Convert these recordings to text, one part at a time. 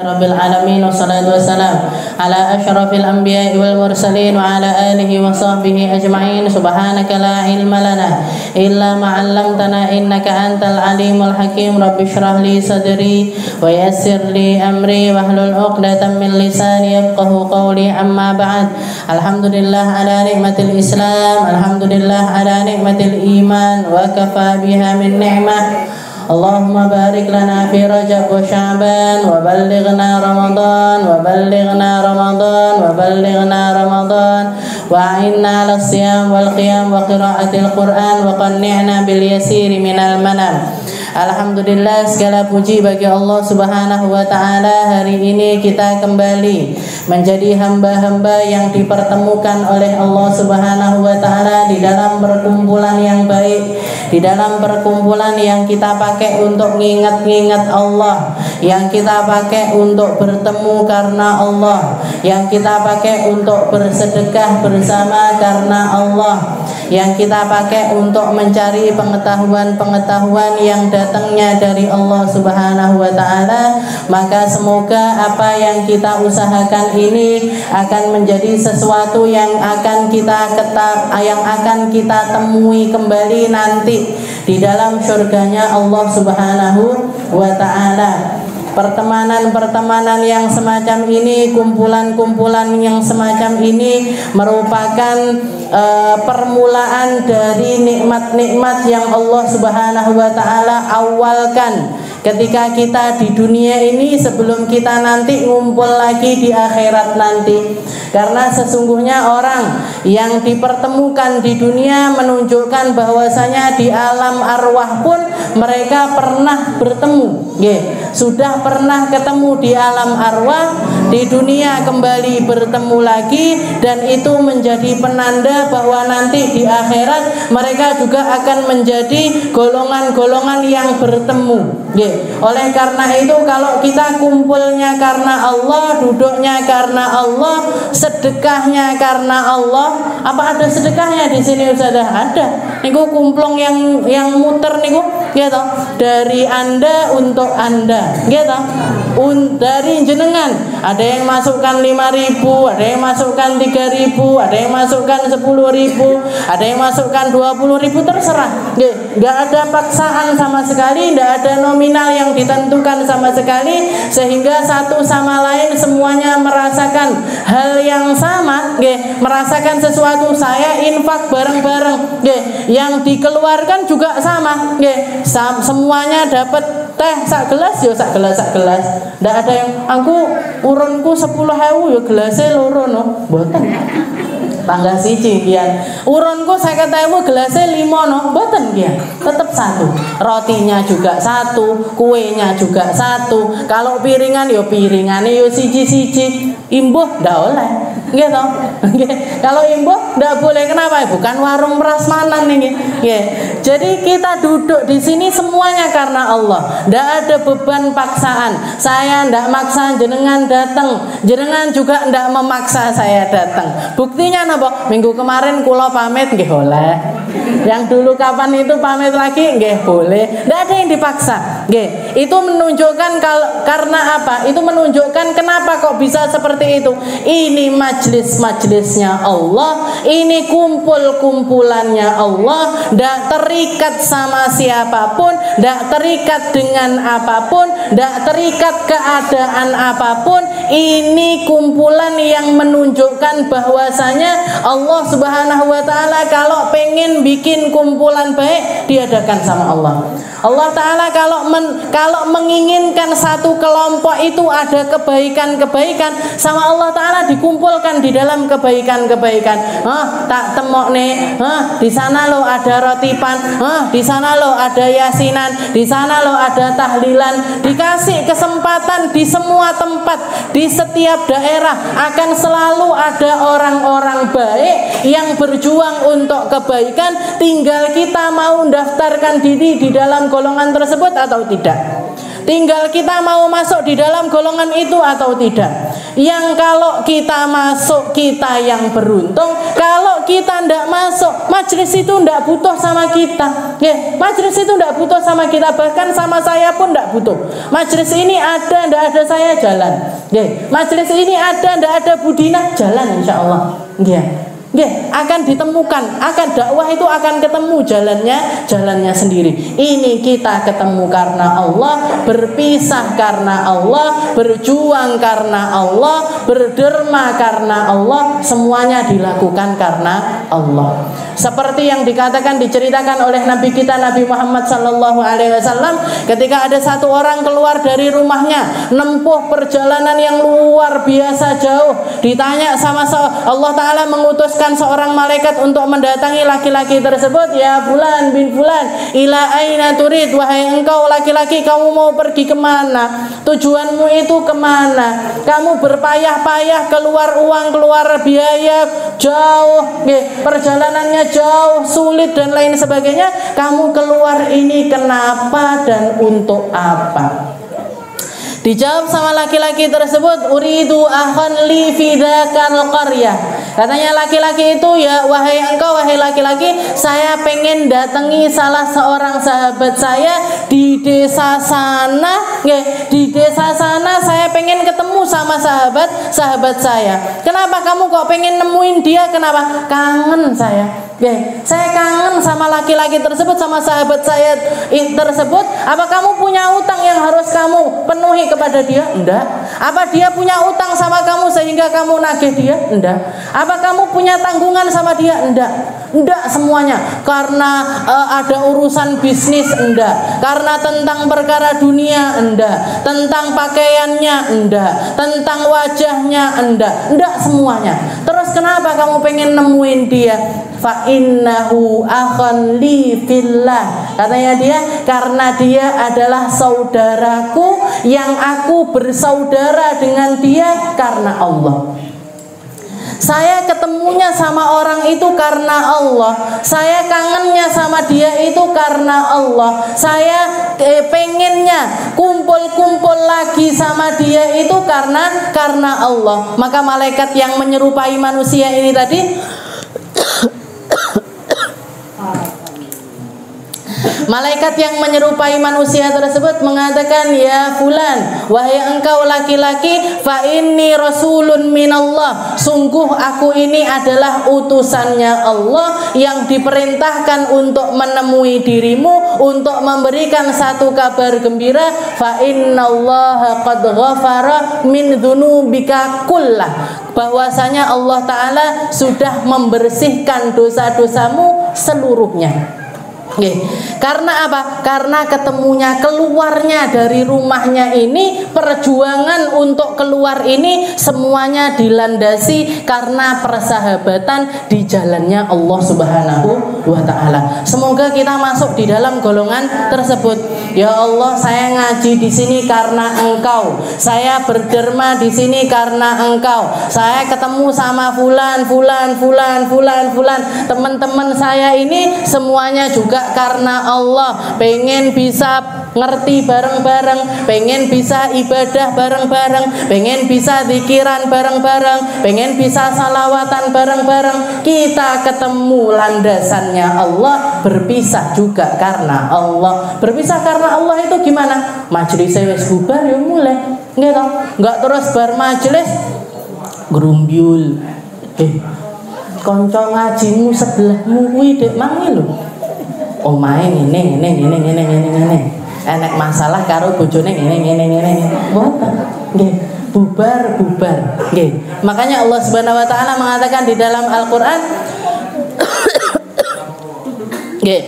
Rabbil alamin wassalatu wassalam ala asyrafil anbiya'i wal mursalin wa ala alihi wa sahbihi ajma'in. Subhanaka la ilma lana illa ma 'allamtana innaka antal alimul hakim. Rabbi shrah li sadri wa yassir li amri wahlul 'uqdatam min lisani yafqahu qawli. Amma ba'd. Alhamdulillah ala nikmatil Islam, alhamdulillah ala nikmatil iman, wa kafa biha min ni'mah. Allahumma barik lana fi Rajab wa Sya'ban wa ballighna Ramadan wa ballighna Ramadan wa ballighna Ramadan wa a'inna 'ala siyam wal qiyam wa qiraatil Qur'an wa qanni'na bil yasiri minal manam. Alhamdulillah, segala puji bagi Allah Subhanahu wa ta'ala. Hari ini kita kembali menjadi hamba-hamba yang dipertemukan oleh Allah Subhanahu wa ta'ala di dalam perkumpulan yang baik, di dalam perkumpulan yang kita pakai untuk ngingat-ngingat Allah, yang kita pakai untuk bertemu karena Allah, yang kita pakai untuk bersedekah bersama karena Allah, yang kita pakai untuk mencari pengetahuan-pengetahuan yang datangnya dari Allah Subhanahu wa ta'ala. Maka semoga apa yang kita usahakan ini akan menjadi sesuatu yang akan kita temui kembali nanti di dalam surganya Allah Subhanahu wa ta'ala. Pertemanan-pertemanan yang semacam ini, kumpulan-kumpulan yang semacam ini merupakan permulaan dari nikmat-nikmat yang Allah Subhanahu wa ta'ala awalkan ketika kita di dunia ini sebelum kita nanti ngumpul lagi di akhirat nanti. Karena sesungguhnya orang yang dipertemukan di dunia menunjukkan bahwasanya di alam arwah pun mereka pernah bertemu. Sudah pernah ketemu di alam arwah, di dunia kembali bertemu lagi, dan itu menjadi penanda bahwa nanti di akhirat mereka juga akan menjadi golongan-golongan yang bertemu. Oleh karena itu, kalau kita kumpulnya karena Allah, duduknya karena Allah, sedekahnya karena Allah. Apa ada sedekahnya di sini Ustazah? Ada. Niku kumplong yang muter niku, gitu. Dari Anda untuk Anda, gitu. Dari jenengan, ada yang masukkan 5.000, ada yang masukkan 3.000, ada yang masukkan 10.000, ada yang masukkan 20.000, terserah. Nggak ada paksaan sama sekali, nggak ada nominal yang ditentukan sama sekali, sehingga satu sama lain semuanya merasakan hal yang sama, merasakan sesuatu. Saya infak bareng-bareng, yang dikeluarkan juga sama, semuanya dapat teh sak gelas, sak gelas. Ndak ada yang aku urunku 10.000 gelasnya loro no, mboten. Tangga siji kian. Urunku 50.000 gelasnya 5 no, mboten kian. Tetap satu. Rotinya juga satu, kuenya juga satu. Kalau piringan piringane siji-siji. Imbuh ndak oleh. Gitu. Kalau imbuh ndak boleh. Kenapa? Bukan warung prasmanan ini. Jadi kita duduk di sini semuanya karena Allah. Ndak ada beban paksaan. Saya ndak maksa jenengan datang, jenengan juga ndak memaksa saya datang. Buktinya napa? Minggu kemarin kula pamit nggih oleh. Yang dulu kapan itu pamit lagi nggih boleh. Ndak ada yang dipaksa. Itu menunjukkan karena apa? Itu menunjukkan kenapa kok bisa seperti itu. Ini majelis-majelisnya Allah, ini kumpul-kumpulannya Allah, ndak terikat sama siapapun, ndak terikat dengan apapun, ndak terikat keadaan apapun. Ini kumpulan yang menunjukkan bahwasanya Allah Subhanahu wa ta'ala kalau pengen bikin kumpulan baik, diadakan sama Allah. Allah Ta'ala kalau menginginkan satu kelompok itu ada kebaikan-kebaikan, sama Allah Ta'ala dikumpulkan di dalam kebaikan-kebaikan. Tak temok nih, di sana lo ada rotipan, di sana lo ada yasinan, di sana lo ada tahlilan. Dikasih kesempatan di semua tempat, di setiap daerah akan selalu ada orang-orang baik yang berjuang untuk kebaikan. Tinggal kita mau daftarkan diri di dalam golongan tersebut atau tidak. Tinggal kita mau masuk di dalam golongan itu atau tidak. yang kalau kita masuk kita yang beruntung, kalau kita ndak masuk majelis itu ndak butuh sama kita. Majelis itu ndak butuh sama kita, bahkan sama saya pun ndak butuh. Majelis ini ada ndak ada saya jalan. Majelis ini ada ndak ada Budina jalan insyaallah. Akan ditemukan, akan dakwah itu akan ketemu jalannya sendiri. Ini kita ketemu karena Allah, berpisah karena Allah, berjuang karena Allah, berderma karena Allah, semuanya dilakukan karena Allah. Seperti yang diceritakan oleh Nabi kita Nabi Muhammad SAW, ketika ada satu orang keluar dari rumahnya, nempuh perjalanan yang luar biasa jauh, ditanya sama Allah Ta'ala mengutuskan seorang malaikat untuk mendatangi laki-laki tersebut. Ya fulan bin fulan, ila aina turid, wahai engkau laki-laki, kamu mau pergi kemana? Tujuanmu itu kemana? Kamu berpayah-payah, keluar uang, keluar biaya jauh, perjalanannya jauh, sulit dan lain sebagainya. Kamu keluar ini kenapa dan untuk apa? Dijawab sama laki-laki tersebut, uridu akhan li fi dzakal qaryah. Katanya laki-laki itu, ya wahai engkau wahai laki-laki, saya pengen datangi salah seorang sahabat saya di desa sana. Di desa sana saya pengen ketemu sama sahabat saya. Kenapa kamu kok pengen nemuin dia? Kenapa? Kangen saya. Saya kangen sama laki-laki tersebut, sama sahabat saya tersebut. Apa kamu punya utang yang harus kamu penuhi kepada dia? Enggak. Apa dia punya utang sama kamu sehingga kamu nagih dia? Enggak. Apa kamu punya tanggungan sama dia? Enggak. Enggak semuanya. Karena ada urusan bisnis? Enggak. Karena tentang perkara dunia? Enggak. Tentang pakaiannya? Enggak. Tentang wajahnya? Enggak. Enggak semuanya. Terus kenapa kamu pengen nemuin dia? Fa innahu akhan li fillah. Katanya dia, karena dia adalah saudaraku yang aku bersaudara dengan dia karena Allah. Saya ketemunya sama orang itu karena Allah. Saya kangennya sama dia itu karena Allah. Saya pengennya kumpul-kumpul lagi sama dia itu karena Allah. Maka malaikat yang menyerupai manusia ini tadi malaikat yang menyerupai manusia tersebut mengatakan, ya fulan, wahai engkau laki-laki, fa inni rasulun minallah, sungguh aku ini adalah utusannya Allah yang diperintahkan untuk menemui dirimu, untuk memberikan satu kabar gembira. Fa innallaha qad ghafara min dzunubika kullah, bahwasanya Allah Ta'ala sudah membersihkan dosa-dosamu seluruhnya. Karena apa? Karena ketemunya, keluarnya dari rumahnya ini, perjuangan untuk keluar ini semuanya dilandasi karena persahabatan di jalannya Allah Subhanahu wa Ta'ala. Semoga kita masuk di dalam golongan tersebut. Ya Allah, saya ngaji di sini karena Engkau. Saya berderma di sini karena Engkau. Saya ketemu sama fulan. Teman-teman saya ini semuanya juga karena Allah. Pengen bisa ngerti bareng-bareng, pengen bisa ibadah bareng-bareng, pengen bisa zikiran bareng-bareng, pengen bisa salawatan bareng-bareng. Kita ketemu landasannya Allah, berpisah juga karena Allah. Berpisah karena Allah itu gimana? Majelis wis bubar ya mulai, nggak terus bar majelis grumbyul. Konco ngajimu sebelahmu kuwi dek mangi lho. Omahe ngene. Enek masalah karo bojone ngene. Mboten. Nggih, bubar. Nggih. Makanya Allah Subhanahu wa Ta'ala mengatakan di dalam Al-Qur'an, nggih,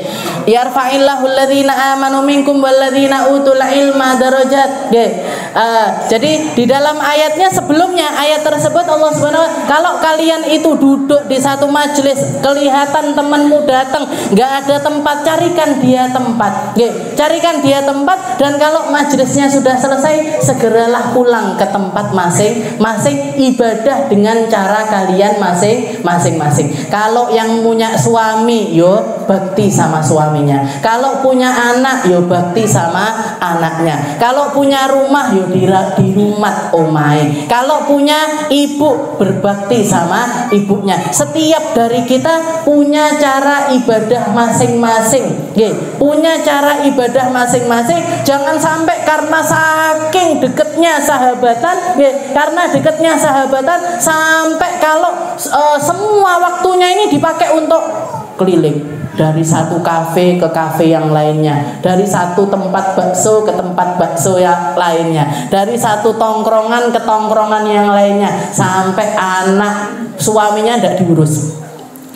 yarfa'illahu alladhina amanu minkum walladzina utul ilma darajat. Nggih. Jadi di dalam ayatnya sebelumnya, ayat tersebut Allah Subhanahu wa Ta'ala, kalau kalian itu duduk di satu majelis, kelihatan temanmu datang, nggak ada tempat, carikan dia tempat. carikan dia tempat, dan kalau majelisnya sudah selesai, segeralah pulang ke tempat masing-masing, ibadah dengan cara kalian masing-masing. Kalau yang punya suami, yo bakti sama suaminya. Kalau punya anak, yo bakti sama anaknya. Kalau punya rumah, yo di rumah omai. Kalau punya ibu, berbakti sama ibunya. Setiap dari kita punya cara ibadah masing-masing. Punya cara ibadah masing-masing. Jangan sampai karena saking dekatnya sahabatan, karena dekatnya sahabatan sampai kalau semua waktunya ini dipakai untuk keliling dari satu kafe ke kafe yang lainnya, dari satu tempat bakso ke tempat bakso yang lainnya, dari satu tongkrongan ke tongkrongan yang lainnya, sampai anak suaminya tidak diurus.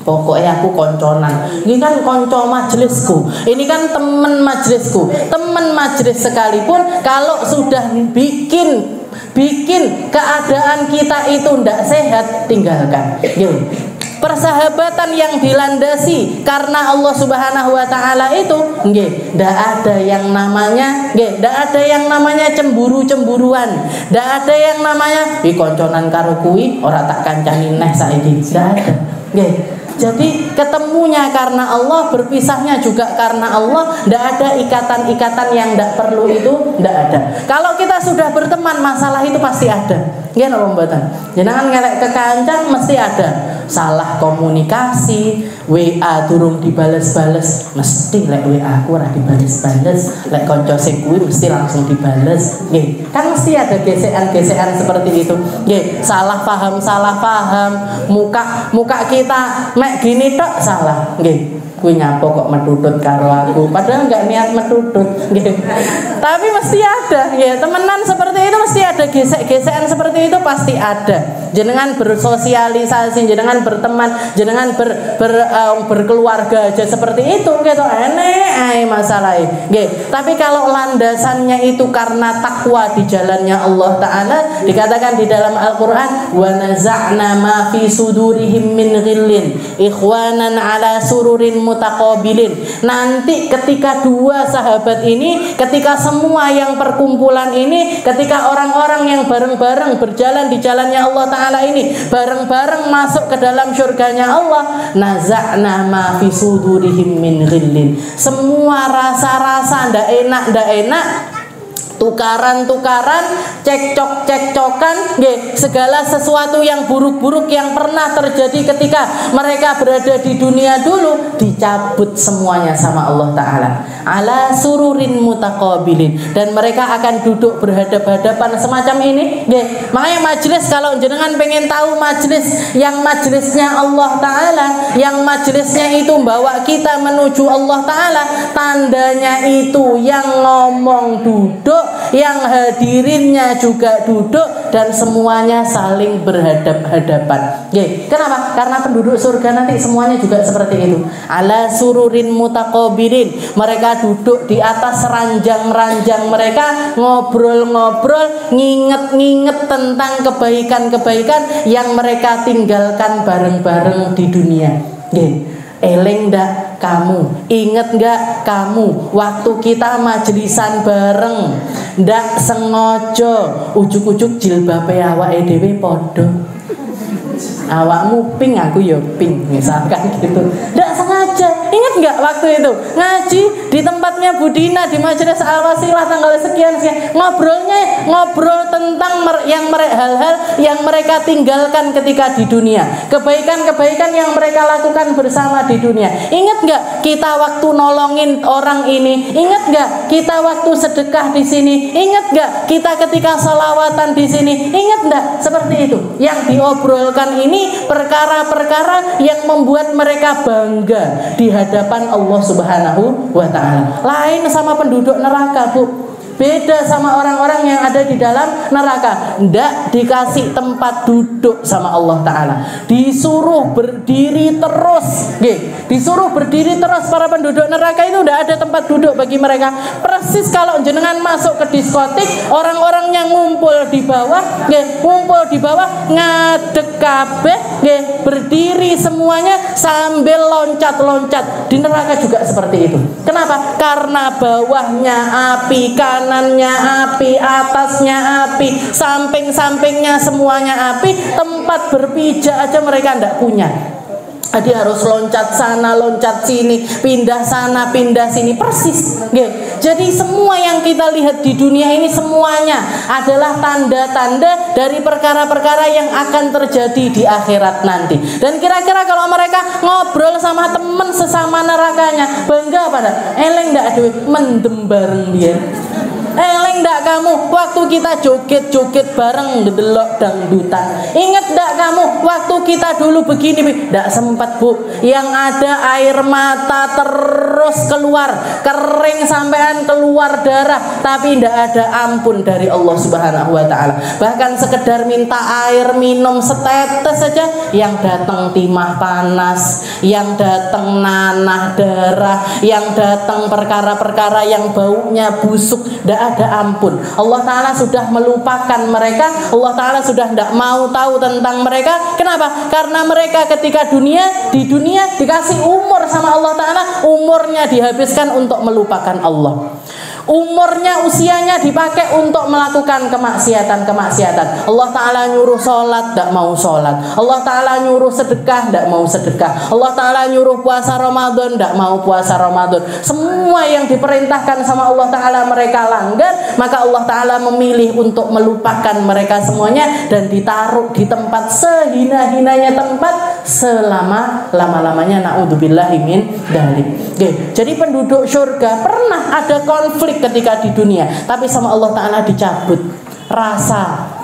Pokoknya aku konconan. Ini kan konco majelisku. Ini kan teman majelisku. Teman majelis sekalipun kalau sudah bikin keadaan kita itu tidak sehat, tinggalkan. Persahabatan yang dilandasi karena Allah Subhanahu wa taala itu ndak ada yang namanya cemburu-cemburuan. Ndak ada yang namanya konconan karo kuwi ora tak kancani neh saiki. Ndak ada. Jadi ketemunya karena Allah, berpisahnya juga karena Allah. Tidak ada ikatan-ikatan yang tidak perlu itu, tidak ada. Kalau kita sudah berteman, masalah itu pasti ada. Ya no pembuatan. Jangan ngelak ke kancang, mesti ada. Salah komunikasi, WA durung dibales-bales, mesti lek WA aku ora dibales-bales, lek kanca sing kuwi mesti langsung dibales. Nggih, kan mesti ada gesekan-gesekan seperti itu. Nggih, salah paham, muka kita mek gini tok salah. Nggih. Kuwi nyapo kok medudut karo aku, padahal nggak niat medudut, gitu. Tapi mesti ada, ya temenan seperti itu mesti ada gesek-gesekan seperti itu pasti ada. Jenengan bersosialisasi, jenengan berteman, jenengan berkeluarga aja seperti itu, gitu. Enek masalahnya, gitu. Tapi kalau landasannya itu karena takwa di jalannya Allah Taala, dikatakan di dalam Al-Quran, wa naza'na ma fi sudurihim min ghillin ikhwanan ala sururin mutaqabilin. Nanti ketika dua sahabat ini, ketika semua yang perkumpulan ini, ketika orang-orang yang bareng-bareng berjalan di jalannya Allah Ta'ala ini, bareng-bareng masuk ke dalam surganya Allah, naza'na ma fi sudurihim min ghillin. Semua rasa-rasa ndak enak, tukaran-tukaran, cekcok-cekcokan, segala sesuatu yang buruk-buruk yang pernah terjadi ketika mereka berada di dunia dulu, dicabut semuanya sama Allah Ta'ala. Ala sururin mutaqabilin. Dan mereka akan duduk berhadap-hadapan semacam ini. Makanya majelis, kalau jenengan pengen tahu majelis yang majelisnya Allah Ta'ala, yang majelisnya itu bawa kita menuju Allah Ta'ala, tandanya itu yang ngomong duduk, yang hadirinnya juga duduk, dan semuanya saling berhadap-hadapan. Kenapa? Karena penduduk surga nanti semuanya juga seperti itu. Ala sururin mutaqabilin. Mereka duduk di atas ranjang-ranjang mereka, ngobrol-ngobrol, nginget-nginget tentang kebaikan-kebaikan yang mereka tinggalkan bareng-bareng di dunia. Eleng ndak kamu, inget nggak kamu waktu kita majelisan bareng, ndak sengaja ujuk-ujuk jilbabe awake dhewe padha. Awakmu pink, aku ya pink, misalkan gitu. Ndak sengaja. Ingat nggak waktu itu ngaji di tempatnya Budina di Majelis Al-Wasilah tanggal sekian, ngobrol tentang hal-hal yang mereka tinggalkan ketika di dunia, kebaikan-kebaikan yang mereka lakukan bersama di dunia. Ingat nggak kita waktu nolongin orang ini? Ingat nggak kita waktu sedekah di sini? Ingat nggak kita ketika sholawatan di sini? Ingat nggak? Seperti itu. Yang diobrolkan ini perkara-perkara yang membuat mereka bangga di hadapan Allah Subhanahu wa Ta'ala. Lain sama penduduk neraka, Bu. Beda sama orang-orang yang ada di dalam neraka. Ndak dikasih tempat duduk sama Allah Ta'ala, disuruh berdiri terus. Disuruh berdiri terus. Para penduduk neraka itu ndak ada tempat duduk bagi mereka. Persis kalau jenengan masuk ke diskotik, orang-orangnya ngumpul di bawah, ngadeg kabeh, nggih, berdiri semuanya sambil loncat-loncat. Di neraka juga seperti itu. Kenapa? Karena bawahnya api, kanannya api, atasnya api, samping-sampingnya semuanya api. Tempat berpijak aja mereka tidak punya. Dia harus loncat sana, loncat sini, pindah sana, pindah sini, persis. Jadi semua yang kita lihat di dunia ini semuanya adalah tanda-tanda dari perkara-perkara yang akan terjadi di akhirat nanti. Dan kira-kira kalau mereka ngobrol sama teman sesama nerakanya, bangga pada eleng ndak ada mendem bareng dia. Eleng ndak kamu waktu kita joget-joget bareng ngedelok dangdutan? Ingat ndak kamu waktu kita dulu begini? Ndak sempat, Bu. Yang ada air mata terus keluar, kering sampean keluar darah, tapi ndak ada ampun dari Allah Subhanahu wa taala. Bahkan sekedar minta air minum setetes saja yang datang timah panas, yang datang nanah darah, yang datang perkara-perkara yang baunya busuk, ndak ada ampun. Allah Ta'ala sudah melupakan mereka. Allah Ta'ala sudah tidak mau tahu tentang mereka. Kenapa? Karena mereka ketika di dunia dikasih umur sama Allah Ta'ala, umurnya dihabiskan untuk melupakan Allah. Umurnya, usianya dipakai untuk melakukan kemaksiatan. Allah Ta'ala nyuruh sholat, tidak mau sholat. Allah Ta'ala nyuruh sedekah, tidak mau sedekah. Allah Ta'ala nyuruh puasa Ramadan, tidak mau puasa Ramadan. Semua yang diperintahkan sama Allah Ta'ala mereka langgar. Maka Allah Ta'ala memilih untuk melupakan mereka semuanya dan ditaruh di tempat sehina-hinanya tempat selama-lamanya. Na'udzubillahi min dzalik. Jadi penduduk surga pernah ada konflik ketika di dunia, tapi sama Allah Ta'ala dicabut rasa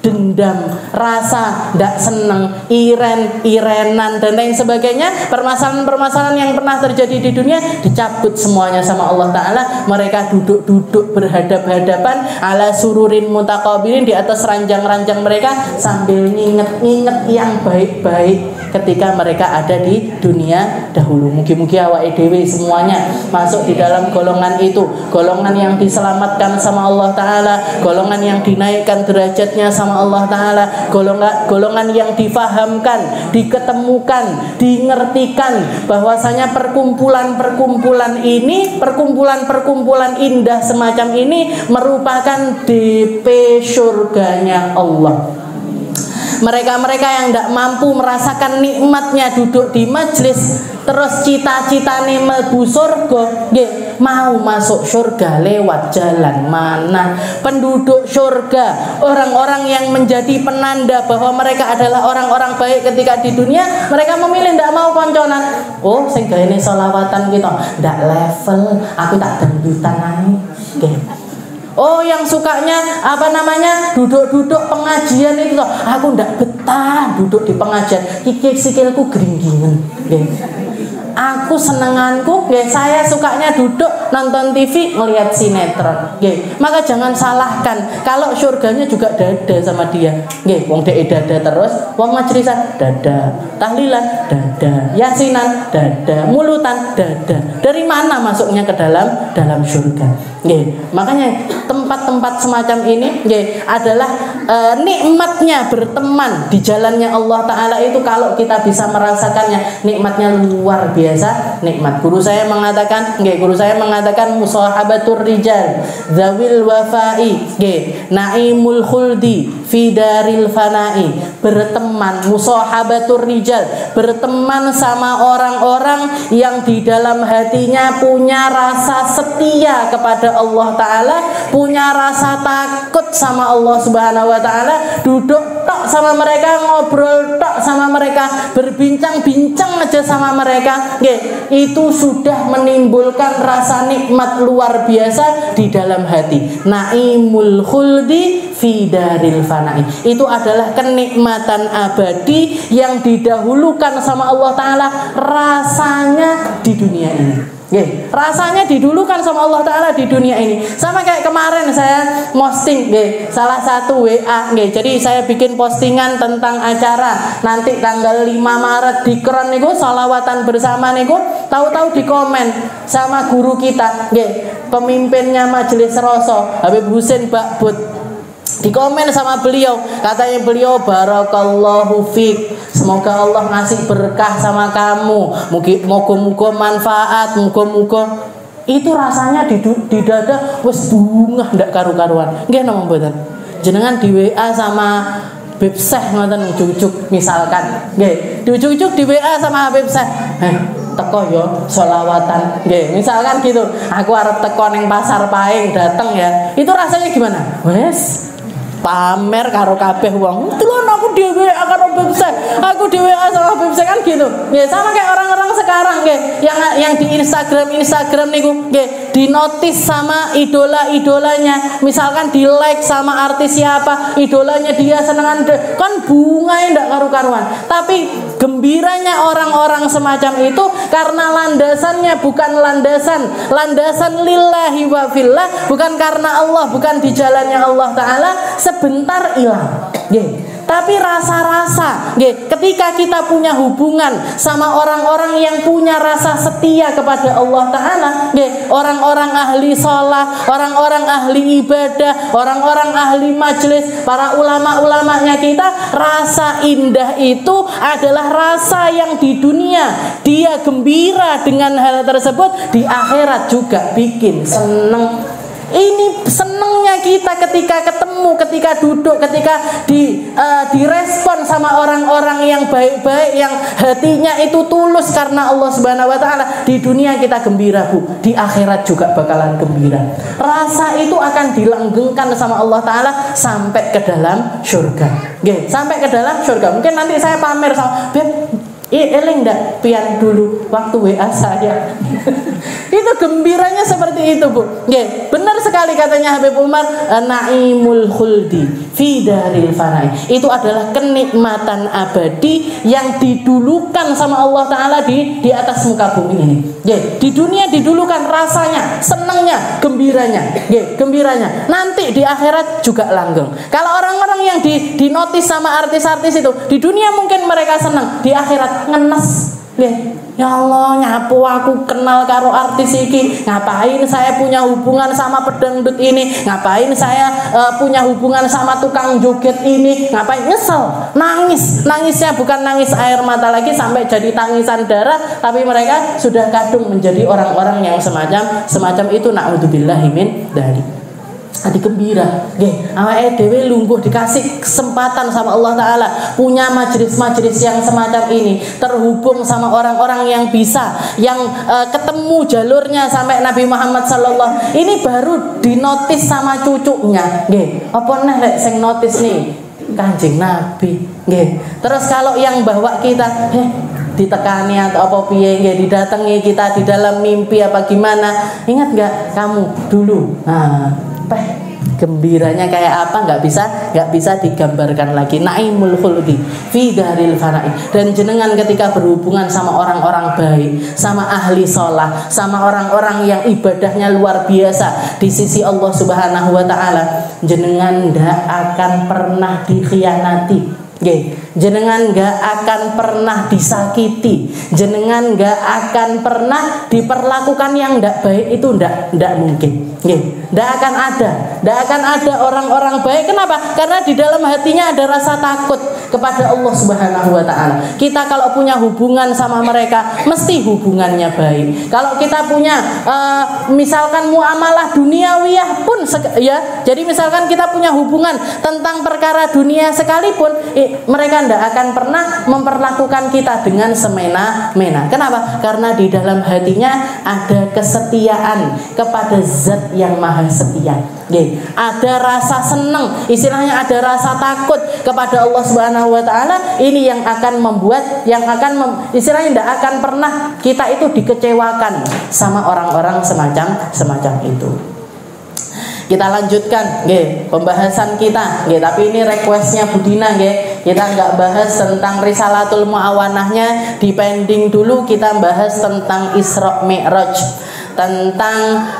dendam, rasa tidak senang, irenan dan lain sebagainya. Permasalahan-permasalahan yang pernah terjadi di dunia dicabut semuanya sama Allah Ta'ala. Mereka duduk-duduk berhadap-hadapan ala sururin mutaqabilin, di atas ranjang-ranjang mereka sambil nginget-nginget yang baik-baik ketika mereka ada di dunia dahulu. Mugi-mugi awake dhewe semuanya masuk di dalam golongan itu, golongan yang diselamatkan sama Allah Ta'ala, golongan yang dinaikkan derajatnya sama Allah Ta'ala, golongan yang difahamkan, diketemukan, dingertikan bahwasanya perkumpulan-perkumpulan ini, perkumpulan-perkumpulan indah semacam ini merupakan DP surganya Allah. Mereka-mereka yang tidak mampu merasakan nikmatnya duduk di majlis, terus cita-citane mlebu surga, mau masuk surga lewat jalan mana? Penduduk surga, orang-orang yang menjadi penanda bahwa mereka adalah orang-orang baik ketika di dunia, mereka memilih tidak mau konconan. Oh, sing gaene selawatan kita ndak level, aku tak dangdutan ae. Oh, yang sukanya duduk-duduk pengajian itu, aku ndak betah duduk di pengajian, sikilku geringgingen. Aku senenganku, saya sukanya duduk nonton TV, melihat sinetron. Maka jangan salahkan kalau surganya juga dada sama dia. Wong dhek dada terus, wong majlisan dada, tahlilan dada, yasinan dada, mulutan dada. Dari mana masuknya ke dalam surga? Makanya tempat-tempat semacam ini adalah nikmatnya berteman di jalannya Allah Ta'ala itu. Kalau kita bisa merasakannya, nikmatnya luar biasa nikmat. Guru saya mengatakan musahabatur rijal zawil wafai naimul khuldi fi daril fanai. Berteman, musahabatur rijal, berteman sama orang-orang yang di dalam hatinya punya rasa setia kepada Allah Ta'ala, punya rasa takut sama Allah Subhanahu wa Ta'ala. Duduk tok sama mereka, ngobrol tok sama mereka, berbincang-bincang aja sama mereka, itu sudah menimbulkan rasa nikmat luar biasa di dalam hati. Naimul khuldi fi daril fanai. Itu adalah kenikmatan abadi yang didahulukan sama Allah Ta'ala rasanya di dunia ini. Rasanya didulukan sama Allah Ta'ala di dunia ini. Sama kayak kemarin saya posting salah satu WA. Jadi saya bikin postingan tentang acara nanti tanggal 5 Maret di Kron niku, salawatan bersama niku. Tahu-tahu di komen sama guru kita, pemimpinnya Majelis Roso, Habib Husin Bakbut. Di komen sama beliau, katanya beliau barakallahu fiik, Semoga Allah ngasih berkah sama kamu. Moga-moga manfaat, moga-moga. Itu rasanya di dada wis bunga ndak karu-karuan. Nggih napa mboten? Jenengan di WA sama Habib Syekh ngoten ujuk-ujuk misalkan. Nggih, diujuk-ujuk di WA sama Habib Syekh. Teko yo sholawatan. Nggih, misalkan gitu. Aku arep teko ning Pasar Paing dateng ya. Itu rasanya gimana? Wes pamer karo kabeh wong. Delon aku di WA karo Habib Syekh. Aku di WA sama Habib Syekh kan gitu. Ya sama kayak orang-orang sekarang nggih, yang di Instagram niku nggih, di notice sama idola-idolanya. Misalkan di like sama artis siapa, idolanya dia senengan kan bungae ndak karu-karuan. Tapi gembiranya orang-orang semacam itu karena landasannya bukan landasan lillahi wa fillah, bukan karena Allah, bukan di jalannya Allah Ta'ala, sebentar hilang. Tapi rasa-rasa, ketika kita punya hubungan sama orang-orang yang punya rasa setia kepada Allah Ta'ala, orang-orang ahli sholat, orang-orang ahli ibadah, orang-orang ahli majlis, para ulama-ulamanya kita, rasa indah itu adalah rasa yang di dunia dia gembira dengan hal tersebut, di akhirat juga bikin seneng. Ini senengnya kita ketika ketemu, ketika duduk, ketika direspon sama orang-orang yang baik-baik, yang hatinya itu tulus karena Allah Subhanahu wa Ta'ala. Di dunia kita gembira, Bu, di akhirat juga bakalan gembira. Rasa itu akan dilanggengkan sama Allah Ta'ala sampai ke dalam surga. Sampai ke dalam surga. Mungkin nanti saya pamer sama Beb, eling ndak pian dulu waktu WA saya. Itu gembiranya seperti itu, Bu. Benar sekali katanya Habib Umar, naimul khuldi fi daril fanai. Itu adalah kenikmatan abadi yang didulukan sama Allah Ta'ala di atas muka bumi ini. Di dunia didulukan rasanya, senangnya, gembiranya. Nanti di akhirat juga langgeng. Kalau orang-orang yang dinotis sama artis-artis itu, di dunia mungkin mereka senang, di akhirat ngenes. Ya Allah, nyapu aku kenal karo artis iki. Ngapain saya punya hubungan sama pedangdut ini? Ngapain saya punya hubungan sama tukang joget ini? Ngapain? Nyesel, nangis. Nangisnya bukan nangis air mata lagi sampai jadi tangisan darah, tapi mereka sudah kadung menjadi orang-orang yang semacam itu. Na'udzubillahi min dzalik. Adi gembira, awake dhewe lungguh dikasih kesempatan sama Allah Ta'ala, punya majelis-majelis yang semacam ini, terhubung sama orang-orang yang bisa, yang ketemu jalurnya sampai Nabi Muhammad sallallahu. Ini baru dinotis sama cucunya, apa nih lek sing notis nih Kanjeng Nabi, Terus kalau yang bawa kita, ditekani atau apa piye, didatangi kita di dalam mimpi apa gimana? Ingat nggak kamu dulu? Gembiranya kayak apa nggak bisa digambarkan lagi. Naimul khuldi fi daril fana'i. Dan jenengan ketika berhubungan sama orang-orang baik, sama ahli sholat, sama orang-orang yang ibadahnya luar biasa di sisi Allah Subhanahu wa Ta'ala, jenengan nggak akan pernah dikhianati. Jenengan gak akan pernah disakiti, jenengan gak akan pernah diperlakukan yang ndak baik. Itu ndak mungkin. Ndak akan ada orang-orang baik. Kenapa? Karena di dalam hatinya ada rasa takut kepada Allah Subhanahu wa Ta'ala. Kita kalau punya hubungan sama mereka, mesti hubungannya baik. Kalau kita punya misalkan muamalah duniawiyah pun jadi misalkan kita punya hubungan tentang perkara dunia sekalipun, mereka tidak akan pernah memperlakukan kita dengan semena-mena. Kenapa? Karena di dalam hatinya ada kesetiaan kepada Zat yang Maha Setia. Ada rasa senang, istilahnya ada rasa takut kepada Allah Subhanahu wa Ta'ala. Ini yang akan membuat, istilahnya tidak akan pernah kita itu dikecewakan sama orang-orang semacam itu. Kita lanjutkan pembahasan kita, tapi ini requestnya Budina, kita nggak bahas tentang Risalatul Mu'awanahnya, dipending dulu, kita bahas tentang Isra Mi'raj, tentang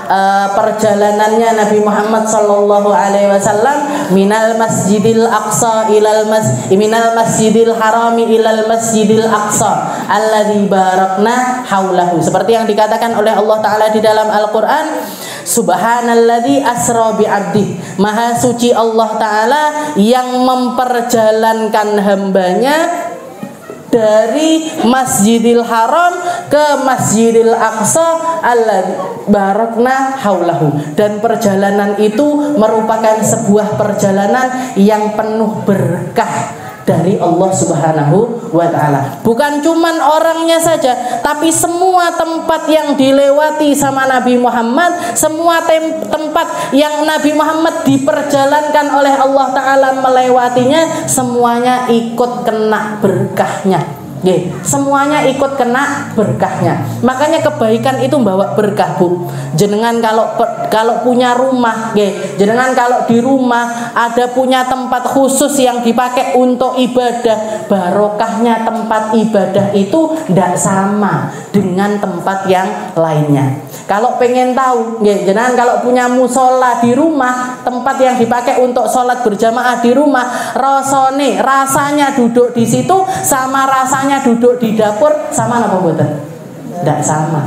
perjalanannya Nabi Muhammad sallallahu alaihi wasallam minal Masjidil Aqsa minal Masjidil Harami ilal Masjidil Aqsa alladzi barakna haulahu. Seperti yang dikatakan oleh Allah Ta'ala di dalam Al-Qur'an, Subhanalladzi asra bi'abdi. Maha suci Allah Ta'ala yang memperjalankan hambanya dari Masjidil Haram ke Masjidil Aqsa alladzi barakna haulahu, dan perjalanan itu merupakan sebuah perjalanan yang penuh berkah dari Allah Subhanahu wa ta'ala. Bukan cuman orangnya saja, tapi semua tempat yang dilewati sama Nabi Muhammad, semua tempat yang Nabi Muhammad diperjalankan oleh Allah ta'ala melewatinya, semuanya ikut kena berkahnya. Semuanya ikut kena berkahnya. Makanya kebaikan itu bawa berkah, Bu. Jenengan kalau punya rumah, jenengan kalau di rumah ada punya tempat khusus yang dipakai untuk ibadah, barokahnya tempat ibadah itu tidak sama dengan tempat yang lainnya. Kalau pengen tahu, jenengan kalau punya musola di rumah, tempat yang dipakai untuk sholat berjamaah di rumah, rasanya duduk di situ sama rasanya duduk di dapur sama apa mboten? Tidak sama.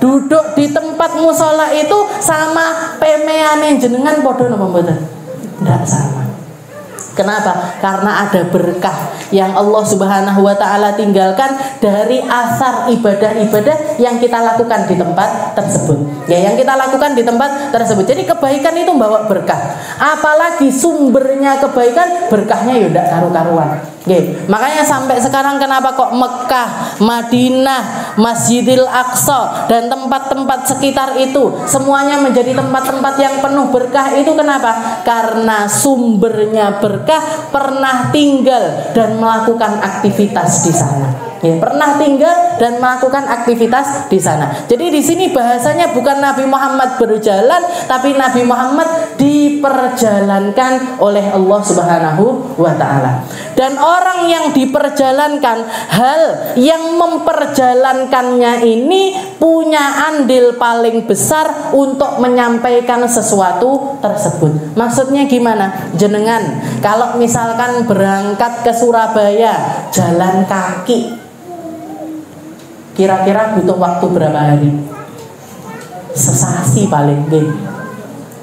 Duduk di tempat musola itu sama pemeane jenengan padha napa mboten? Tidak sama. Kenapa? Karena ada berkah yang Allah Subhanahu wa ta'ala tinggalkan dari asar ibadah-ibadah yang kita lakukan di tempat tersebut. Yang kita lakukan di tempat tersebut. Jadi kebaikan itu membawa berkah. Apalagi sumbernya kebaikan, berkahnya ya ndak karu-karuan. Makanya sampai sekarang kenapa kok Mekah, Madinah, Masjidil Aqsa dan tempat-tempat sekitar itu semuanya menjadi tempat-tempat yang penuh berkah itu kenapa? Karena sumbernya berkah, pernah tinggal dan melakukan aktivitas di sana. Pernah tinggal dan melakukan aktivitas di sana. Jadi di sini bahasanya bukan Nabi Muhammad berjalan, tapi Nabi Muhammad diperjalankan oleh Allah Subhanahu wa ta'ala. Dan orang yang diperjalankan, hal yang memperjalankannya ini punya andil paling besar untuk menyampaikan sesuatu tersebut. Maksudnya gimana? Jenengan kalau misalkan berangkat ke Surabaya jalan kaki, kira-kira butuh waktu berapa hari? Sesasi paling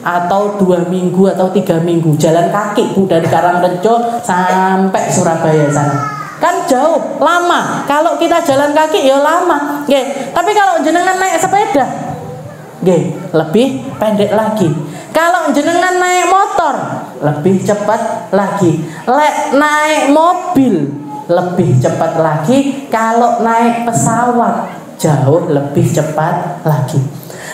atau 2 minggu atau 3 minggu jalan kaki, Bu, dari Karangrejo sampai Surabaya sana. Kan jauh, lama. Kalau kita jalan kaki ya lama. Tapi kalau jenengan naik sepeda, lebih pendek lagi. Kalau jenengan naik motor, lebih cepat lagi. Naik mobil, lebih cepat lagi. Kalau naik pesawat, jauh lebih cepat lagi.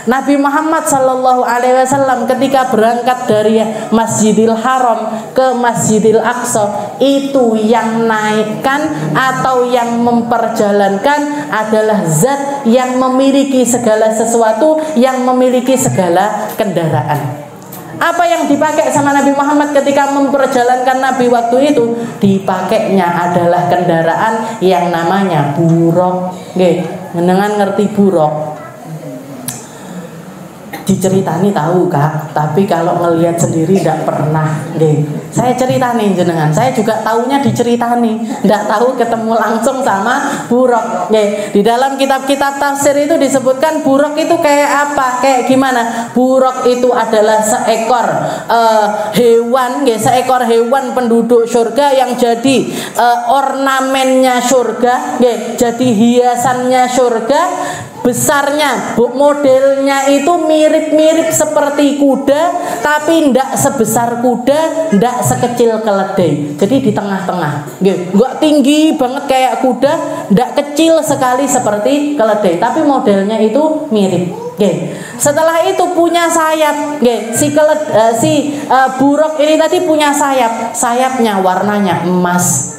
Nabi Muhammad Sallallahu Alaihi Wasallam ketika berangkat dari Masjidil Haram ke Masjidil Aqsa, itu yang naikkan atau yang memperjalankan adalah zat yang memiliki segala sesuatu, yang memiliki segala kendaraan. Apa yang dipakai sama Nabi Muhammad ketika memperjalankan Nabi waktu itu? Dipakainya adalah kendaraan yang namanya buruk. Mendengar ngerti buruk? Diceritani tahu Kak, tapi kalau ngelihat sendiri tidak pernah. Saya ceritani jenengan, saya juga taunya diceritani, tidak tahu ketemu langsung sama buruk. Di dalam kitab-kitab tafsir itu disebutkan buruk itu kayak apa, kayak gimana? Buruk itu adalah seekor hewan, seekor hewan penduduk surga yang jadi ornamennya surga, jadi hiasannya surga. Besarnya, modelnya itu mirip-mirip seperti kuda, tapi tidak sebesar kuda, tidak sekecil keledai. Jadi di tengah-tengah, nggak tinggi banget kayak kuda, tidak kecil sekali seperti keledai, tapi modelnya itu mirip. Setelah itu punya sayap, buruk ini tadi punya sayap, sayapnya warnanya emas.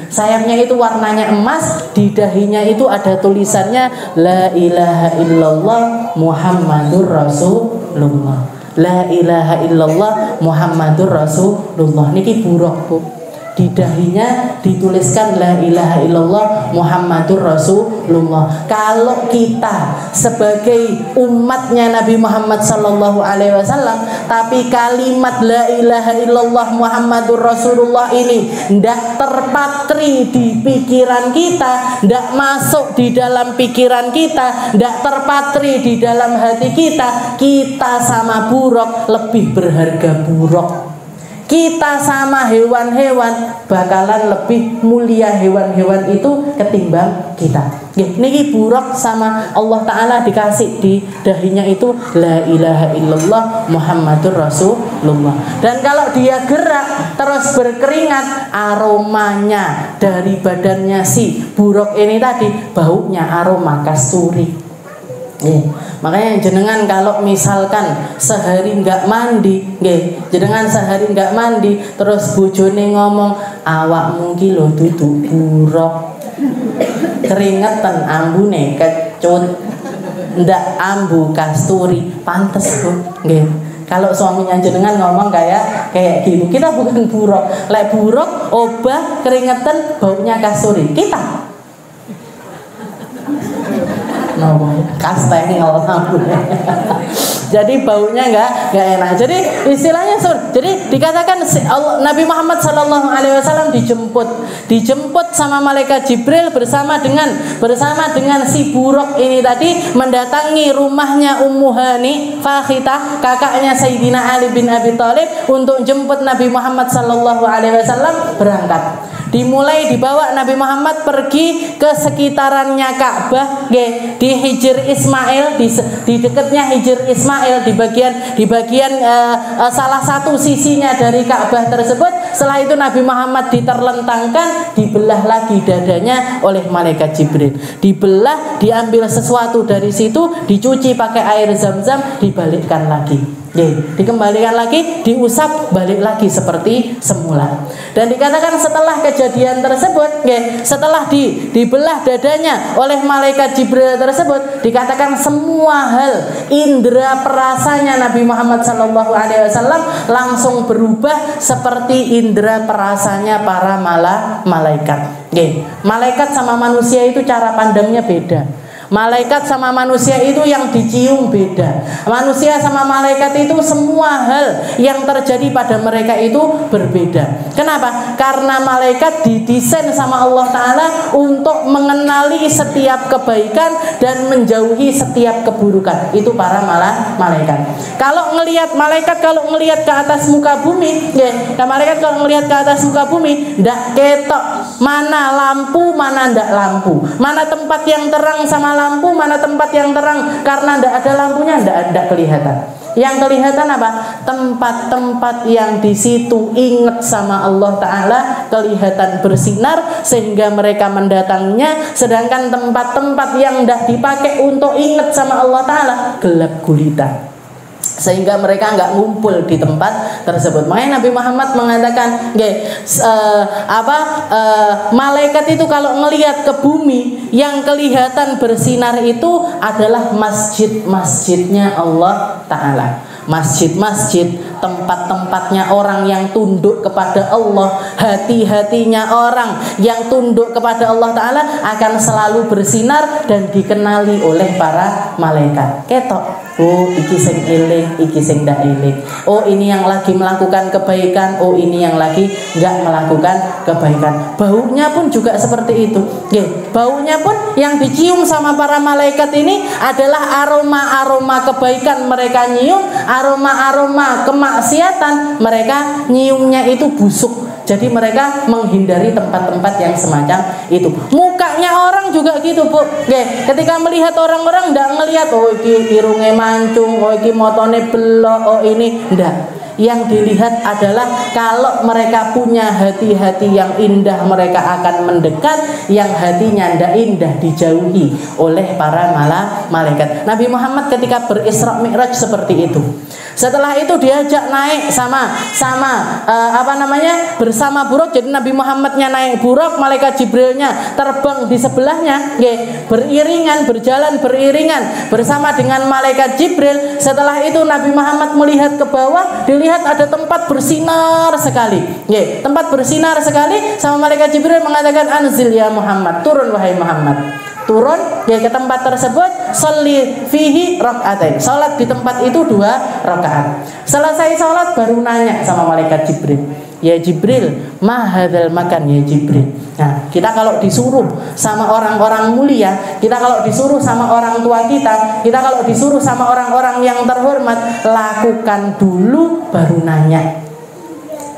Sayapnya itu warnanya emas, di dahinya itu ada tulisannya La ilaha illallah Muhammadur Rasulullah. La ilaha illallah Muhammadur Rasulullah. Niki buruk, Bu. Di dahinya dituliskan La ilaha illallah Muhammadur Rasulullah. Kalau kita sebagai umatnya Nabi Muhammad Sallallahu Alaihi Wasallam, tapi kalimat La ilaha illallah Muhammadur Rasulullah ini tidak terpatri di pikiran kita, tidak masuk di dalam pikiran kita, tidak terpatri di dalam hati kita, kita sama buruk lebih berharga buruk. kita sama hewan-hewan bakalan lebih mulia hewan-hewan itu ketimbang kita. Niki buruk sama Allah Ta'ala dikasih di dahinya itu la ilaha illallah Muhammadur Rasulullah. Dan kalau dia gerak terus berkeringat, aromanya dari badannya si buruk ini tadi baunya aroma kasturi. Makanya jenengan kalau misalkan sehari nggak mandi, jenengan sehari nggak mandi, terus bojone ngomong awakmu ki lho dudu buruk, keringetan ambune kecut, ndak ambu kasturi, pantes Bu. Kalau suaminya jenengan ngomong kayak gitu, kita bukan buruk. Lek buruk, obah, keringetan, baunya kasturi. Kita kastengel jadi baunya nggak enak. Jadi istilahnya jadi dikatakan Nabi Muhammad SAW dijemput sama malaikat Jibril bersama dengan si buruk ini tadi mendatangi rumahnya Ummu Hani Fakhitah, kakaknya Sayyidina Ali bin Abi Thalib, untuk jemput Nabi Muhammad SAW berangkat. Dimulai dibawa Nabi Muhammad pergi ke sekitarannya Ka'bah, di Hijr Ismail, di dekatnya Hijr Ismail, di bagian salah satu sisinya dari Ka'bah tersebut. Setelah itu Nabi Muhammad diterlentangkan, dibelah lagi dadanya oleh malaikat Jibril. Dibelah, diambil sesuatu dari situ, dicuci pakai air Zam-Zam, dibalikkan lagi. Dikembalikan lagi, diusap, balik lagi seperti semula. Dan dikatakan setelah kejadian tersebut, setelah dibelah dadanya oleh malaikat Jibril tersebut, dikatakan semua hal indera perasanya Nabi Muhammad SAW langsung berubah seperti indera perasanya para malaikat. Malaikat sama manusia itu cara pandangnya beda. Malaikat sama manusia itu yang dicium beda. Manusia sama malaikat itu semua hal yang terjadi pada mereka itu berbeda. Kenapa? Karena malaikat didesain sama Allah Ta'ala untuk mengenali setiap kebaikan dan menjauhi setiap keburukan. Itu para malaikat. Kalau ngelihat ke atas muka bumi, malaikat kalau ngelihat ke atas muka bumi, ndak ketok mana lampu, mana ndak lampu, mana tempat yang terang sama lampu, mana tempat yang terang, karena ndak ada lampunya, ndak kelihatan. Yang kelihatan apa? Tempat-tempat yang di situ ingat sama Allah Ta'ala kelihatan bersinar sehingga mereka mendatanginya. Sedangkan tempat-tempat yang ndak dipakai untuk ingat sama Allah Ta'ala gelap gulita, sehingga mereka nggak ngumpul di tempat tersebut. Makanya Nabi Muhammad mengatakan, malaikat itu kalau ngelihat ke bumi yang kelihatan bersinar itu adalah masjid-masjidnya Allah Ta'ala. Masjid-masjid, tempat-tempatnya orang yang tunduk kepada Allah, hati-hatinya orang yang tunduk kepada Allah Ta'ala akan selalu bersinar dan dikenali oleh para malaikat. Ketok, oh iki sing eling, iki sing ndak eling. Oh ini yang lagi melakukan kebaikan, oh ini yang lagi nggak melakukan kebaikan. Baunya pun juga seperti itu. Baunya pun yang dicium sama para malaikat ini adalah aroma-aroma kebaikan mereka nyium, aroma-aroma kemaksiatan mereka nyiumnya itu busuk. Jadi mereka menghindari tempat-tempat yang semacam itu. Mukanya orang juga gitu, Bu. Ketika melihat orang-orang ndak ngelihat oh iki irunge mancung, oh iki motone belok, oh ini ndak. Yang dilihat adalah kalau mereka punya hati-hati yang indah, mereka akan mendekat. Yang hatinya ndak indah dijauhi oleh para malaikat. Nabi Muhammad ketika berisra mi'raj seperti itu. Setelah itu diajak naik bersama buruk. Jadi Nabi Muhammadnya naik buruk, malaikat Jibrilnya terbang di sebelahnya, berjalan beriringan bersama dengan malaikat Jibril. Setelah itu Nabi Muhammad melihat ke bawah, dilihat ada tempat bersinar sekali. Tempat bersinar sekali, sama malaikat Jibril mengatakan, anzil ya Muhammad, turun wahai Muhammad. Turun ke tempat tersebut, sholli fihi rakaatain. Salat di tempat itu 2 rakaat. Selesai salat baru nanya sama malaikat Jibril, ya Jibril, ma hadzal makan ya Jibril. Nah, kita kalau disuruh sama orang-orang mulia, kita kalau disuruh sama orang tua kita kalau disuruh sama orang-orang yang terhormat, lakukan dulu baru nanya.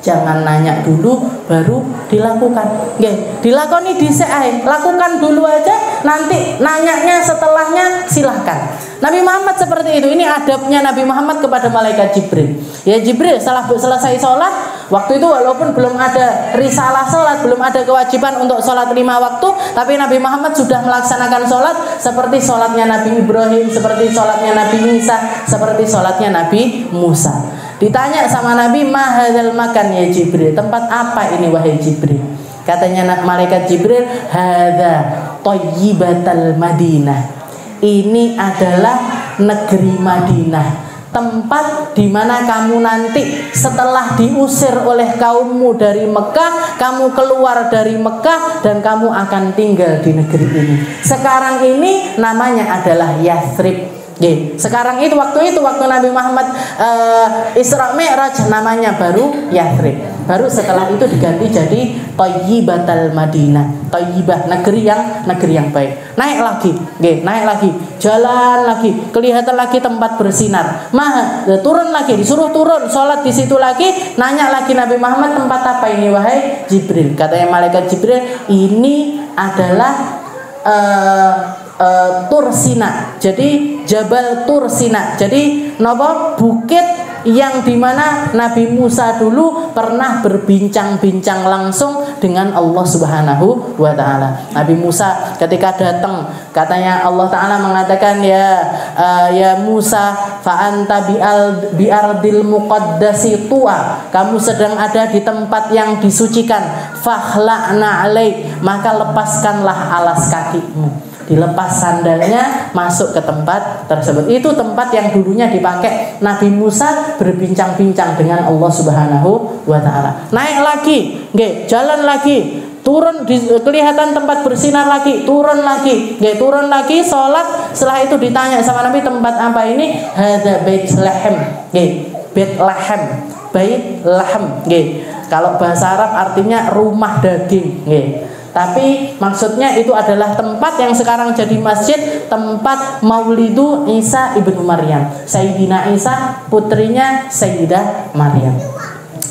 Jangan nanya dulu baru dilakukan. Nggih, dilakoni dhisik ae. Lakukan dulu aja, nanti nanyanya setelahnya silahkan. Nabi Muhammad seperti itu. Ini adabnya Nabi Muhammad kepada malaikat Jibril. Ya Jibril, setelah selesai sholat, waktu itu walaupun belum ada risalah sholat, belum ada kewajiban untuk sholat 5 waktu, tapi Nabi Muhammad sudah melaksanakan sholat seperti sholatnya Nabi Ibrahim, seperti sholatnya Nabi Isa, seperti sholatnya Nabi Musa. Ditanya sama Nabi, mahadzal makan ya Jibril, tempat apa ini wahai Jibril? Katanya malaikat Jibril, hadza thayyibatal Madinah. Ini adalah negeri Madinah, tempat di mana kamu nanti setelah diusir oleh kaummu dari Mekah, kamu keluar dari Mekah dan kamu akan tinggal di negeri ini. Sekarang ini namanya adalah Yathrib. Sekarang itu waktu Nabi Muhammad Isra Mi'raj namanya baru Yathrib. Baru setelah itu diganti jadi Thayyibatal Madinah. Thayyibah, negeri yang baik. Naik lagi, jalan lagi, kelihatan lagi tempat bersinar. Turun lagi, disuruh turun, sholat di situ lagi. Nanya lagi Nabi Muhammad, tempat apa ini wahai Jibril? Katanya malaikat Jibril, ini adalah Tur Sina. Jadi Jabal Tur Sina. Jadi napa? Bukit yang dimana Nabi Musa dulu pernah berbincang-bincang langsung dengan Allah Subhanahu wa Ta'ala. Nabi Musa ketika datang, katanya Allah Ta'ala mengatakan, ya Musa, fa anta bi ardil muqaddasi tuwa, kamu sedang ada di tempat yang disucikan, fakhla'na alaik, maka lepaskanlah alas kakimu. Dilepas sandalnya, masuk ke tempat tersebut. Itu tempat yang dulunya dipakai Nabi Musa berbincang-bincang dengan Allah Subhanahu wa Ta'ala. Naik lagi, jalan lagi, turun, kelihatan tempat bersinar lagi, turun lagi, sholat. Setelah itu ditanya sama Nabi, tempat apa ini? Hadza Baitlaham. Baitlaham. Kalau bahasa Arab artinya rumah daging. Tapi maksudnya itu adalah tempat yang sekarang jadi masjid, tempat Maulidu Isa ibnu Maryam, Sayyidina Isa putrinya Sayyidah Maryam.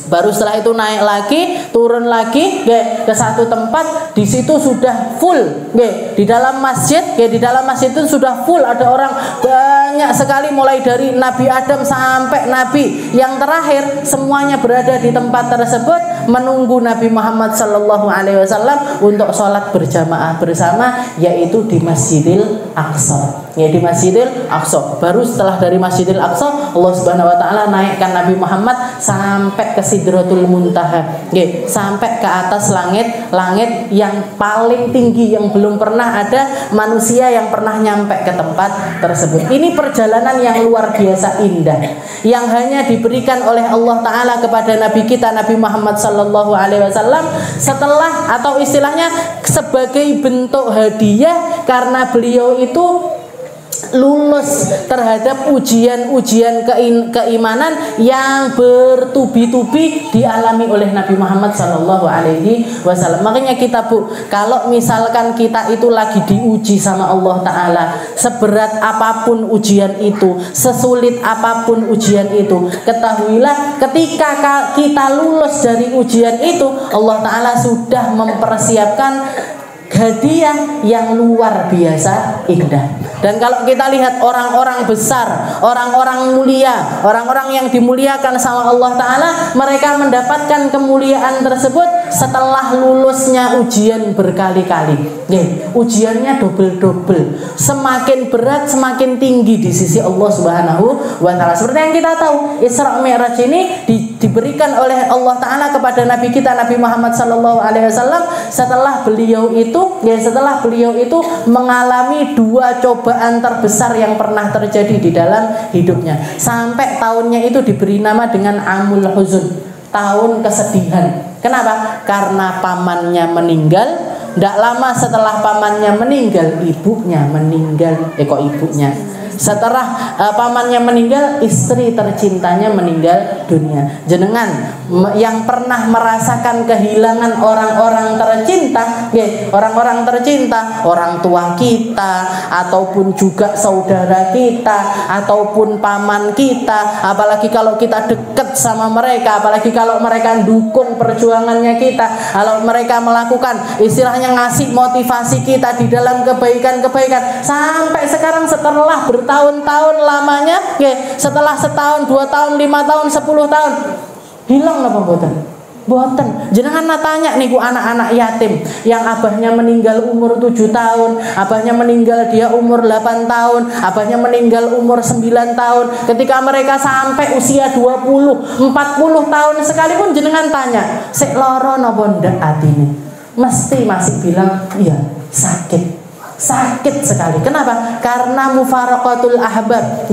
Baru setelah itu naik lagi, turun lagi, ke satu tempat. Di situ sudah full, di dalam masjid, di dalam masjid itu sudah full. Ada orang banyak sekali, mulai dari Nabi Adam sampai Nabi yang terakhir, semuanya berada di tempat tersebut menunggu Nabi Muhammad SAW untuk sholat berjamaah bersama, yaitu di Masjidil Aqsa. Di Masjidil Aqsa. Baru setelah dari Masjidil Aqsa, Allah Subhanahu wa Ta'ala naikkan Nabi Muhammad sampai ke Sidratul Muntaha, sampai ke atas langit yang paling tinggi, yang belum pernah ada manusia yang pernah nyampe ke tempat tersebut. Ini perjalanan yang luar biasa indah, yang hanya diberikan oleh Allah Ta'ala kepada Nabi kita Nabi Muhammad SAW setelah, atau istilahnya sebagai bentuk hadiah, karena beliau itu lulus terhadap ujian-ujian keimanan yang bertubi-tubi dialami oleh Nabi Muhammad SAW. Makanya kita, Bu, kalau misalkan kita itu lagi diuji sama Allah Ta'ala, seberat apapun ujian itu, sesulit apapun ujian itu, ketahuilah ketika kita lulus dari ujian itu, Allah Ta'ala sudah mempersiapkan hadiah yang luar biasa indah. Dan kalau kita lihat orang-orang besar, orang-orang mulia, orang-orang yang dimuliakan sama Allah Ta'ala, mereka mendapatkan kemuliaan tersebut setelah lulusnya ujian berkali-kali. Ujiannya double-double, semakin berat semakin tinggi di sisi Allah Subhanahu wa Ta'ala. Seperti yang kita tahu, Isra Mi'raj ini diberikan oleh Allah Ta'ala kepada Nabi kita Nabi Muhammad SAW setelah beliau itu mengalami 2 cobaan terbesar yang pernah terjadi di dalam hidupnya. Sampai tahunnya itu diberi nama dengan Amul Huzun, tahun kesedihan. Kenapa? Karena pamannya meninggal. Tidak lama setelah pamannya meninggal, ibunya meninggal. Ibunya Setelah pamannya meninggal, istri tercintanya meninggal dunia. Jenengan yang pernah merasakan kehilangan orang-orang tercinta, orang-orang tercinta, orang tua kita, ataupun juga saudara kita, ataupun paman kita, apalagi kalau kita dekat sama mereka, apalagi kalau mereka dukung perjuangannya kita, kalau mereka melakukan istilahnya ngasih motivasi kita di dalam kebaikan-kebaikan, sampai sekarang setelah bertahun-tahun lamanya, setelah setahun, 2 tahun, 5 tahun, 10 tahun, hilang apa mboten? Mboten. Jenengan tanya niku anak-anak yatim yang abahnya meninggal umur 7 tahun, abahnya meninggal dia umur 8 tahun, abahnya meninggal umur 9 tahun. Ketika mereka sampai usia 20, 40 tahun sekalipun jenengan tanya, "Sik loro napa ndak atine?" Mesti masih bilang, "Iya, sakit." Sakit sekali. Kenapa? Karena mufaraqatul ahbab,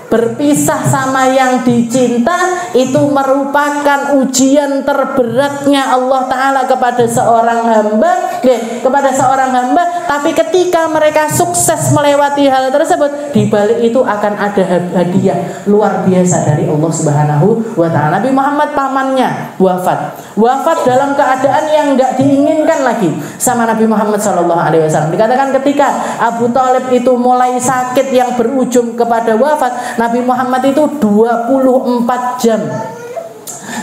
berpisah sama yang dicinta itu merupakan ujian terberatnya Allah Ta'ala kepada seorang hamba, kepada seorang hamba. Tapi ketika mereka sukses melewati hal tersebut, di balik itu akan ada hadiah luar biasa dari Allah Subhanahu wa Ta'ala. Nabi Muhammad pamannya wafat dalam keadaan yang enggak diinginkan lagi sama Nabi Muhammad SAW. Dikatakan ketika Abu Thalib itu mulai sakit yang berujung kepada wafat, Nabi Muhammad itu 24 jam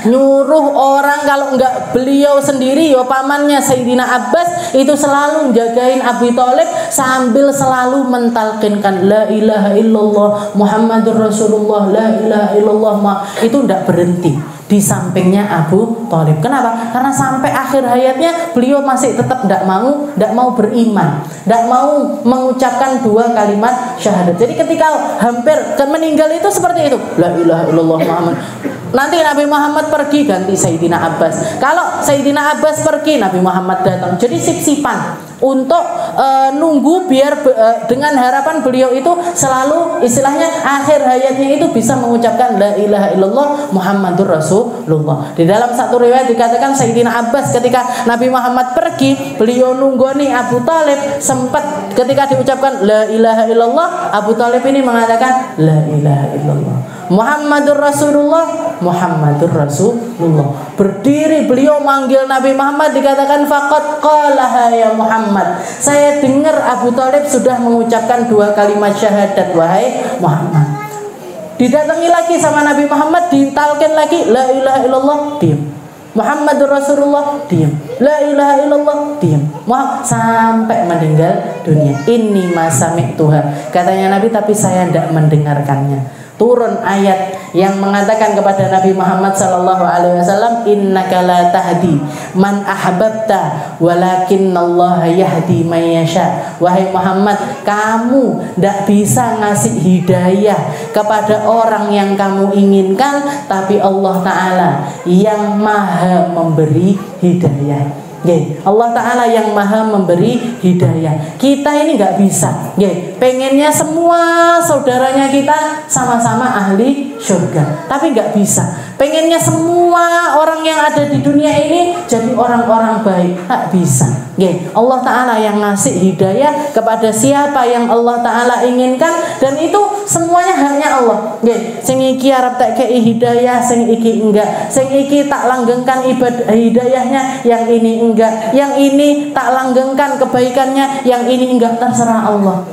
nyuruh orang, kalau enggak beliau sendiri ya pamannya Sayyidina Abbas itu selalu jagain Abu Thalib sambil selalu mentalkinkan la ilaha illallah Muhammadur Rasulullah, la ilaha illallah. Itu enggak berhenti di sampingnya Abu Thalib. Kenapa? Karena sampai akhir hayatnya beliau masih tetap tidak mau beriman, tidak mau mengucapkan 2 kalimat syahadat. Jadi ketika hampir meninggal itu seperti itu, la ilaha illallah Muhammad. Nanti Nabi Muhammad pergi ganti Sayyidina Abbas. Kalau Sayyidina Abbas pergi, Nabi Muhammad datang. Jadi sip-sipan untuk nunggu biar dengan harapan beliau itu selalu istilahnya akhir hayatnya itu bisa mengucapkan la ilaha illallah Muhammadur Rasulullah. Di dalam satu riwayat dikatakan Sayyidina Abbas ketika Nabi Muhammad pergi, beliau nunggoni Abu Thalib, sempat ketika diucapkan la ilaha illallah, Abu Thalib ini mengatakan la ilaha illallah Muhammadur Rasulullah, Muhammadur Rasulullah. Berdiri beliau manggil Nabi Muhammad, dikatakan faqad qalaha ya Muhammad. Saya dengar Abu Thalib sudah mengucapkan 2 kalimat syahadat, wahai Muhammad. Didatangi lagi sama Nabi Muhammad, ditalkin lagi la ilaha illallah, diam. Muhammadur Rasulullah, diam. La ilaha illallah, diam. Sampai meninggal dunia. Ini masami Tuhan, katanya Nabi, tapi saya tidak mendengarkannya. Turun ayat yang mengatakan kepada Nabi Muhammad SAW, innaka la tahdi man ahbabta walakinnallaha yahdi man yasha. Wahai Muhammad, kamu tidak bisa ngasih hidayah kepada orang yang kamu inginkan, tapi Allah Ta'ala yang maha memberi hidayah. Allah Ta'ala yang maha memberi hidayah. Kita ini gak bisa, pengennya semua saudaranya kita sama-sama ahli surga, tapi gak bisa. Pengennya semua orang yang ada di dunia ini jadi orang-orang baik, gak bisa. Allah Ta'ala yang ngasih hidayah kepada siapa yang Allah Ta'ala inginkan, dan itu semuanya hanya Allah. Sing iki arep tak kei hidayah, sing iki enggak. Sing iki tak langgengkan ibadah hidayahnya, yang ini enggak. Yang ini tak langgengkan kebaikannya, yang ini enggak. Terserah Allah.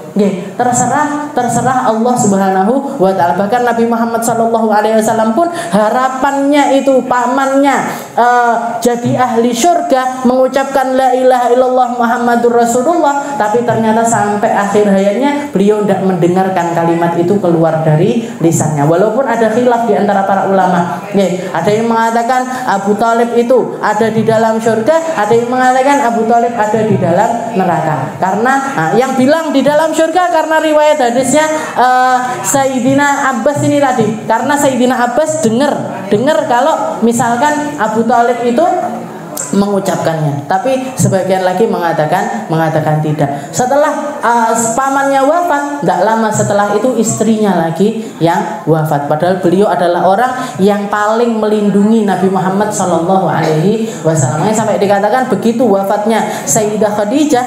Terserah Allah Subhanahu wa Ta'ala. Bahkan Nabi Muhammad SAW pun harapannya itu pamannya jadi ahli surga, mengucapkan la ilaha illallah Muhammadur Rasulullah, tapi ternyata sampai akhir hayatnya beliau tidak mendengarkan kalimat itu keluar dari lisannya. Walaupun ada khilaf di antara para ulama, ada yang mengatakan Abu Thalib itu ada di dalam surga, ada yang mengatakan Abu Thalib ada di dalam neraka. Karena yang bilang di dalam surga karena riwayat hadisnya Sayyidina Abbas ini tadi, karena Sayyidina Abbas dengar kalau misalkan Abu Thalib itu mengucapkannya, tapi sebagian lagi mengatakan tidak. Setelah pamannya wafat, tidak lama setelah itu istrinya lagi yang wafat. Padahal beliau adalah orang yang paling melindungi Nabi Muhammad SAW. Sampai dikatakan begitu wafatnya Sayyidah Khadijah,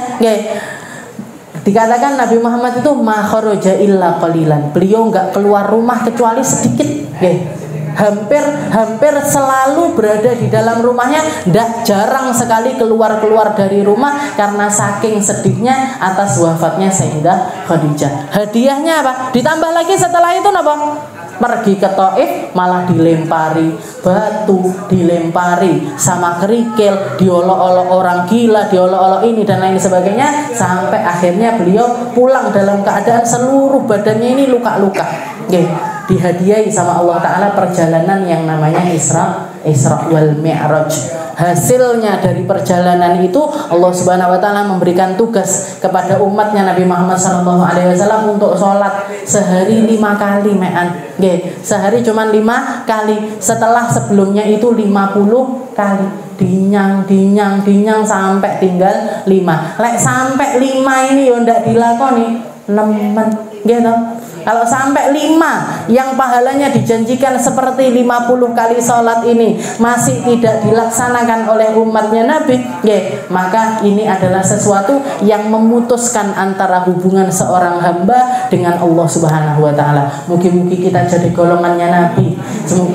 Dikatakan Nabi Muhammad itu ma kharaja illa qalilan. Beliau enggak keluar rumah kecuali sedikit, nggih. Hampir selalu berada di dalam rumahnya, tidak jarang sekali keluar dari rumah karena saking sedihnya atas wafatnya Sayyidah Khadijah. Hadiahnya apa? Ditambah lagi setelah itu apa? Pergi ke Taif malah dilempari batu, dilempari sama kerikil, diolok-olok orang gila, diolok-olok ini dan lain sebagainya, sampai akhirnya beliau pulang dalam keadaan seluruh badannya ini luka-luka. Dihadiahi sama Allah Ta'ala perjalanan yang namanya Isra wal Mi'raj. Hasilnya dari perjalanan itu Allah Subhanahu wa Ta'ala memberikan tugas kepada umatnya Nabi Muhammad SAW untuk sholat sehari 5 kali mean. Sehari cuma 5 kali. Setelah sebelumnya itu 50 kali. Dinyang sampai tinggal 5. Lek sampai 5 ini yo ndak dilakoni nemen gitu. Kalau sampai 5 yang pahalanya dijanjikan seperti 50 kali sholat ini masih tidak dilaksanakan oleh umatnya Nabi, maka ini adalah sesuatu yang memutuskan antara hubungan seorang hamba dengan Allah Subhanahu wa Ta'ala. Mungkin kita jadi golongannya Nabi,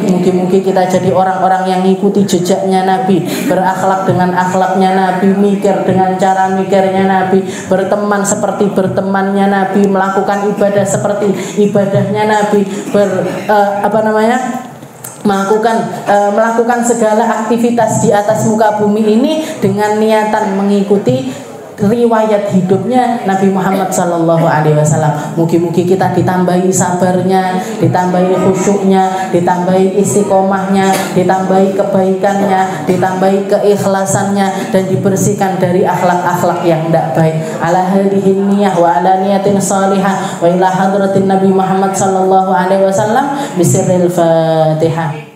mungkin kita jadi orang-orang yang mengikuti jejaknya Nabi, berakhlak dengan akhlaknya Nabi, mikir dengan cara mikirnya Nabi, berteman seperti bertemannya Nabi, melakukan ibadah seperti ibadahnya Nabi, melakukan segala aktivitas di atas muka bumi ini dengan niatan mengikuti riwayat hidupnya Nabi Muhammad SAW. Mungkin kita ditambahi sabarnya, ditambahi khusyuknya, ditambahi istiqomahnya, ditambahi kebaikannya, ditambahi keikhlasannya, dan dibersihkan dari akhlak-akhlak yang tidak baik. Ala hadhihi niyah wa ala niyatin salihah wa ila hadratin Nabi Muhammad SAW bisirril Fatihah.